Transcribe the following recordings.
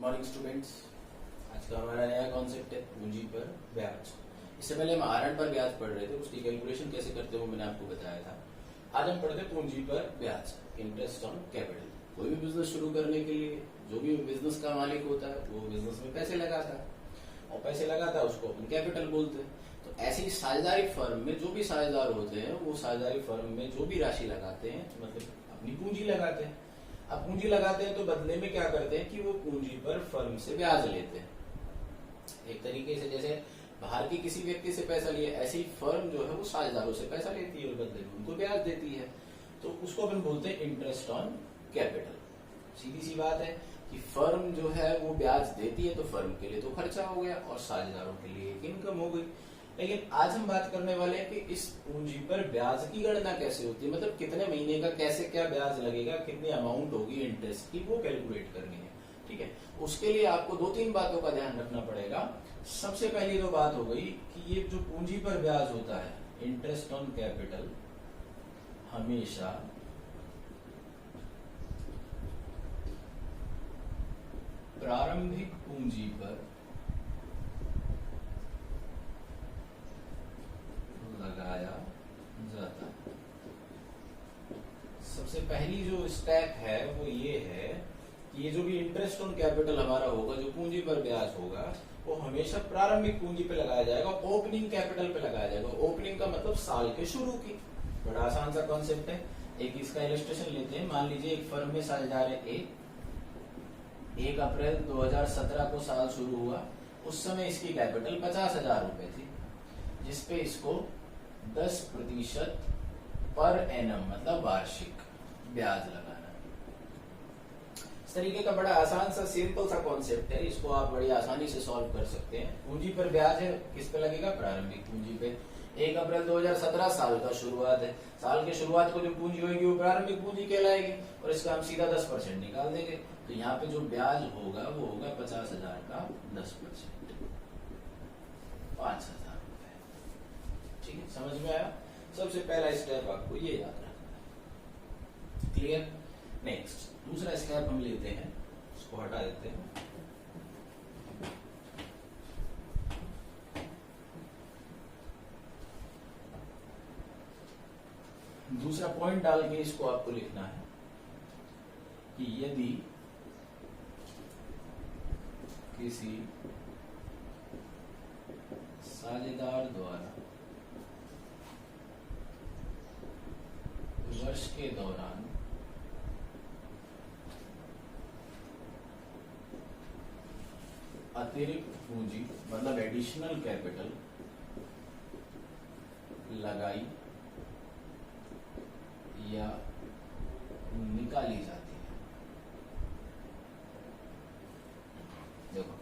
Morning students. आज का हमारा नया कॉन्सेप्ट है पूंजी पर ब्याज। इससे पहले हम आरएन पर ब्याज पढ़ रहे थे, उसकी कैलकुलेशन कैसे करते हैं वो मैंने आपको बताया था। आज हम पढ़ते हैं पूंजी पर ब्याज, इंटरेस्ट ऑन कैपिटल। कोई भी बिजनेस शुरू करने के लिए जो भी बिजनेस का मालिक होता है वो बिजनेस में पैसे लगाता है, और पैसे लगाता है उसको अपन कैपिटल बोलते हैं। तो ऐसे ही साझेदारी फर्म में जो भी साझेदार होते हैं वो साझेदारी फर्म में जो भी राशि लगाते हैं मतलब अपनी पूंजी लगाते हैं। अब पूंजी लगाते हैं तो बदले में क्या करते हैं कि वो पूंजी पर फर्म से ब्याज लेते हैं। एक तरीके से जैसे बाहर के किसी व्यक्ति से पैसा लिया, ऐसे ही फर्म जो है वो साझेदारों से पैसा लेती है और बदले में उनको ब्याज देती है। तो उसको अपन बोलते हैं इंटरेस्ट ऑन कैपिटल। सीधी सी बात है कि फर्म जो है वो ब्याज देती है तो फर्म के लिए तो खर्चा हो गया और साझेदारों के लिए एक इनकम हो गई। लेकिन आज हम बात करने वाले हैं कि इस पूंजी पर ब्याज की गणना कैसे होती है, मतलब कितने महीने का कैसे क्या ब्याज लगेगा, कितनी अमाउंट होगी इंटरेस्ट की, वो कैलकुलेट करनी है। ठीक है, उसके लिए आपको दो तीन बातों का ध्यान रखना पड़ेगा। सबसे पहली तो बात हो गई कि ये जो पूंजी पर ब्याज होता है, इंटरेस्ट ऑन कैपिटल, हमेशा प्रारंभिक पूंजी पर लगाया जाता है। सबसे पहली जो स्टेप है वो ये है कि ये जो भी इंटरेस्ट ऑन कैपिटल हमारा होगा, जो पूंजी पर ब्याज होगा, वो हमेशा प्रारंभिक पूंजी पे लगाया जाएगा, ओपनिंग कैपिटल पे लगाया जाएगा। ओपनिंग का मतलब साल के शुरू की। बड़ा आसान सा कॉन्सेप्ट है। एक इसका इलस्ट्रेशन लेते हैं। मान लीजिए एक फर्म में साझेदार है ए। 1 अप्रैल 2017 को साल शुरू हुआ। उस समय इसकी कैपिटल 50,000 रुपए थी, जिसपे इसको 10% पर एनम मतलब वार्षिक ब्याज लगाना। इस तरीके का बड़ा आसान सा सिंपल सा कॉन्सेप्ट है। इसको आप बड़ी आसानी से सॉल्व कर सकते हैं। पूंजी पर ब्याज है, किस पे लगेगा? प्रारंभिक पूंजी पे। 1 अप्रैल 2017 साल का शुरुआत है। साल के शुरुआत को जो पूंजी होगी वो प्रारंभिक पूंजी कहलाएगी और इसका हम सीधा 10% निकाल देंगे। तो यहाँ पे जो ब्याज होगा वो होगा 50,000 का 10%, 5,000 रुपए। ठीक है, समझ में आया? सबसे पहला स्टेप आपको ये याद रखना है। क्लियर? नेक्स्ट दूसरा स्टेप हम लेते हैं, इसको हटा देते हैं। दूसरा पॉइंट डाल के इसको आपको लिखना है कि यदि किसी साझेदार द्वारा वर्ष के दौरान अतिरिक्त पूंजी मतलब एडिशनल कैपिटल लगाई या निकाली जाती है। देखो,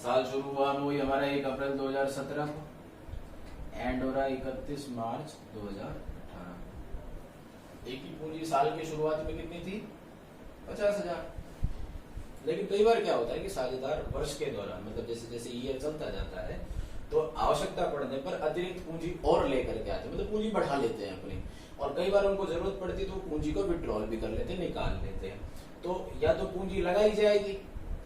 साल शुरू हुआ वही हमारा 1 अप्रैल 2017 को, एंड हो रहा है 31 मार्च 2018। एक ही पूंजी साल की शुरुआत में कितनी थी? 50,000। लेकिन कई बार क्या होता है कि साझेदार वर्ष के दौरान मतलब जैसे जैसे ईयर चलता जाता है तो आवश्यकता पड़ने पर अतिरिक्त पूंजी और लेकर के आते हैं, मतलब पूंजी बढ़ा लेते हैं अपनी, और कई बार उनको जरूरत पड़ती है तो पूंजी को विड्रॉल भी कर लेते हैं, निकाल लेते हैं। तो या तो पूंजी लगाई जाएगी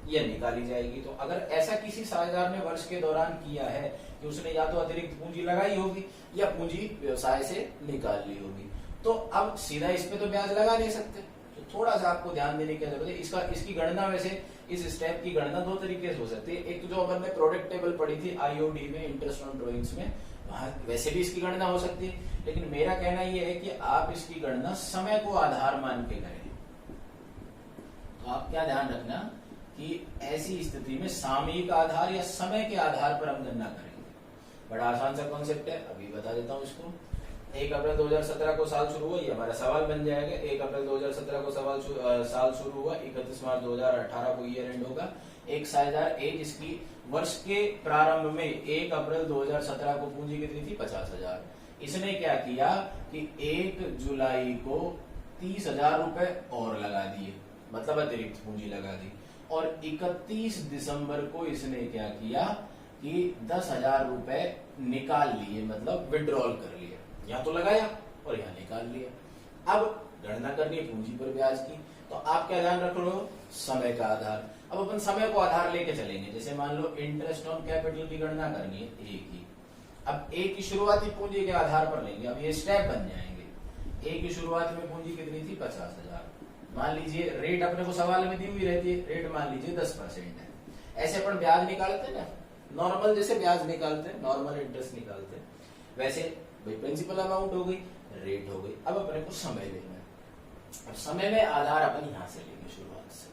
या निकाली जाएगी। तो अगर ऐसा किसी साझेदार ने वर्ष के दौरान किया है कि उसने या तो अतिरिक्त पूंजी लगाई होगी या पूंजी व्यवसाय से निकाल ली होगी, तो अब सीधा इस पे तो ब्याज लगा नहीं सकते। तो थोड़ा सा आपको ध्यान देने की जरूरत है। इसकी गणना वैसे इस स्टेप की गणना दो तरीके से हो सकती है। एक तो जो अपन ने प्रोडक्ट टेबल पढ़ी थी आईओडी में, इंटरेस्ट ऑन ड्रॉइंग्स में, वहां वैसे भी इसकी गणना हो सकती है। लेकिन मेरा कहना यह है कि आप इसकी गणना समय को आधार मान के करें। तो आप क्या ध्यान रखना कि ऐसी स्थिति में सामयिक आधार या समय के आधार पर हम गणना करेंगे। बड़ा आसान सा कॉन्सेप्ट है, अभी बता देता हूं इसको। 1 अप्रैल 2017 को साल शुरू हुआ, ये हमारा सवाल बन जाएगा। 1 अप्रैल 2017 को साल शुरू हुआ, 31 मार्च 2018 को ईयर एंड होगा। एक साझेदार ए जिसकी वर्ष के प्रारंभ में 1 अप्रैल 2017 को पूंजी कितनी थी? 50,000। इसने क्या किया कि 1 जुलाई को 30,000 रुपए और लगा दिए, मतलब अतिरिक्त पूंजी लगा दी, और 31 दिसंबर को इसने क्या किया कि 10,000 रुपए निकाल लिए, मतलब विड्रॉल कर लिया। यहाँ तो लगाया और यहाँ निकाल लिया। अब गणना करनी है पूंजी पर ब्याज की, तो आप क्या ध्यान रख रहे हो? समय का आधार। अब अपन समय को आधार लेके चलेंगे। जैसे मान लो इंटरेस्ट ऑन कैपिटल की गणना करनी है ए की। अब ए की शुरुआती पूंजी के आधार पर लेंगे। अब ये स्टेप बन जाएंगे। ए की शुरुआत में पूंजी कितनी थी? 50,000। मान लीजिए रेट अपने को सवाल में दी हुई रहती है, रेट मान लीजिए 10% है। ऐसे अपन ब्याज निकालते ना, नॉर्मल जैसे ब्याज निकालते हैं, नॉर्मल इंटरेस्ट निकालते हैं, वैसे भाई प्रिंसिपल अमाउंट हो गई, रेट हो गई। अब अपने को समय लेना है। अब समय में आधार अपन यहां से लेंगे शुरुआत से,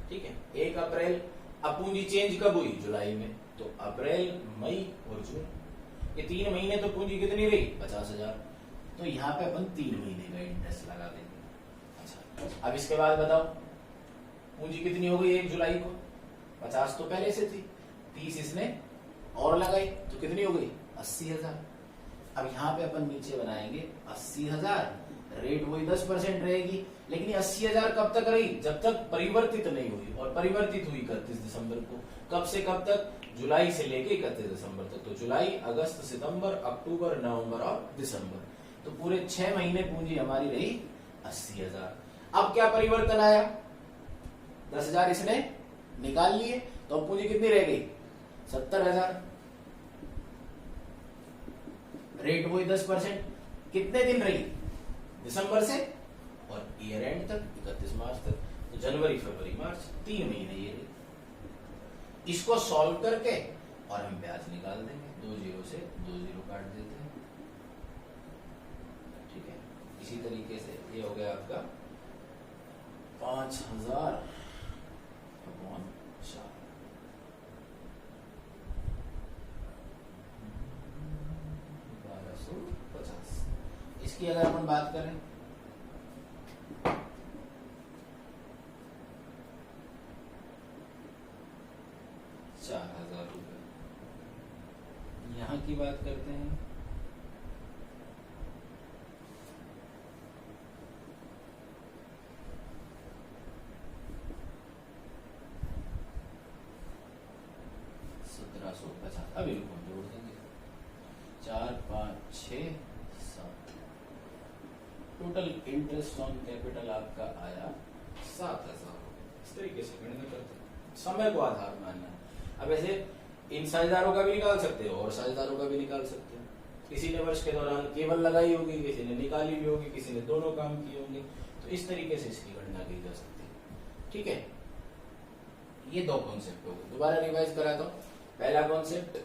ठीक है। 1 अप्रैल। अब पूंजी चेंज कब हुई? जुलाई में। तो अप्रैल, मई और जून, ये 3 महीने तो पूंजी कितनी रही? 50,000। तो यहाँ पे अपन 3 महीने का इंटरेस्ट लगा देंगे। अच्छा, अब इसके बाद बताओ पूंजी कितनी हो गई 1 जुलाई को? 50 तो पहले से थी, 30 इसने और लगाई तो कितनी हो गई? 80,000। अब यहाँ पे अपन नीचे बनाएंगे 80,000, रेट वही 10% रहेगी, लेकिन 80,000 कब तक रही? जब तक परिवर्तित नहीं हुई। और परिवर्तित हुई 31 दिसंबर को। कब से कब तक? जुलाई से लेके 31 दिसंबर तक। तो जुलाई, अगस्त, सितंबर, अक्टूबर, नवंबर और दिसंबर, तो पूरे 6 महीने पूंजी हमारी रही 80,000। अब क्या परिवर्तन आया? 10,000 इसने निकाल लिए, तो अब पूंजी कितनी रह गई? 70,000। रेट वही 10%। कितने दिन रही? दिसंबर से और ईयर एंड तक, 31 मार्च तक। तो जनवरी, फरवरी, मार्च, 3 महीने ये रही। इसको सॉल्व करके और हम ब्याज निकाल देंगे। 2 जीरो से 2 जीरो काट देते हैं, ठीक है। इसी तरीके से ये हो गया आपका 5,000 अपॉन 4। इसकी अगर अपन बात करें, ₹4,000। यहां की बात करते हैं, ₹1,750। अभी रुको जोड़ देंगे, 4, 5, 6, 7। टोटल इंटरेस्ट ऑन कैपिटल आपका आया 7,000। इस तरीके से गणना करते हैं। समय को आधार मानना है। अब ऐसे इन साझेदारों का भी निकाल सकते हो और साझेदारों का भी निकाल सकते हो। किसी ने वर्ष के दौरान केवल लगाई होगी, किसी ने निकाली भी होगी, किसी ने दोनों काम किए होंगे। तो इस तरीके से इसकी गणना की जा सकती है, ठीक है। ये 2 कॉन्सेप्ट हो गए। दोबारा रिवाइज कराता हूं। पहला कॉन्सेप्ट,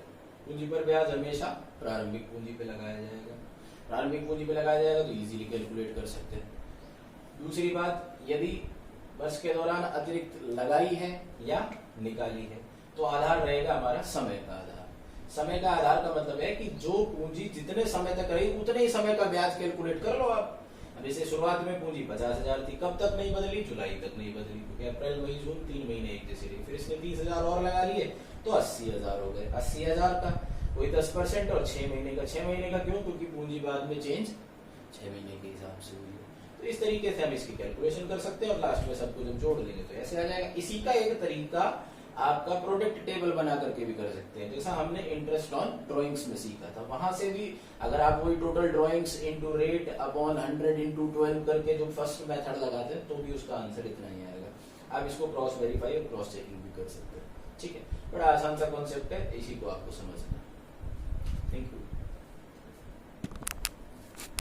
पूंजी पर ब्याज हमेशा प्रारंभिक पूंजी पे लगाया जाएगा। प्रारंभिक पूंजी पे लगाया जाएगा तो इजीली कैलकुलेट कर सकते हैं। दूसरी बात, यदि वर्ष के दौरान अतिरिक्त लगाई है या निकाली है तो आधार रहेगा हमारा समय का आधार। समय का आधार का मतलब है कि जो पूंजी जितने समय तक रही उतने ही समय का ब्याज कैलकुलेट कर लो आप। अब जैसे शुरुआत में पूंजी 50,000 थी, कब तक नहीं बदली? जुलाई तक नहीं बदली, क्योंकि अप्रैल, मई, जून 3 महीने एक जैसे रही। फिर इसने 30,000 और लगा लिए तो 80,000 हो गए। 80,000 का वही 10% और 6 महीने का। 6 महीने का क्यों? क्योंकि पूंजी बाद में चेंज 6 महीने के हिसाब से हुई है। तो इस तरीके से हम इसकी कैलकुलेशन कर सकते हैं और लास्ट में सबको जब जोड़ देंगे तो ऐसे आ जाएगा। इसी का एक तरीका आपका प्रोडक्ट टेबल बना करके भी कर सकते हैं, जैसा हमने इंटरेस्ट ऑन ड्राइंग्स में सीखा था। वहां से भी अगर आप वही total drawings into rate upon 100 into 12 करके जो फर्स्ट मेथड लगाते हैं तो भी उसका आंसर इतना ही आएगा। आप इसको क्रॉस वेरीफाई और क्रॉस चेकिंग भी कर सकते हैं, ठीक है। बड़ा आसान सा कॉन्सेप्ट है, इसी को आपको समझना है। Thank you.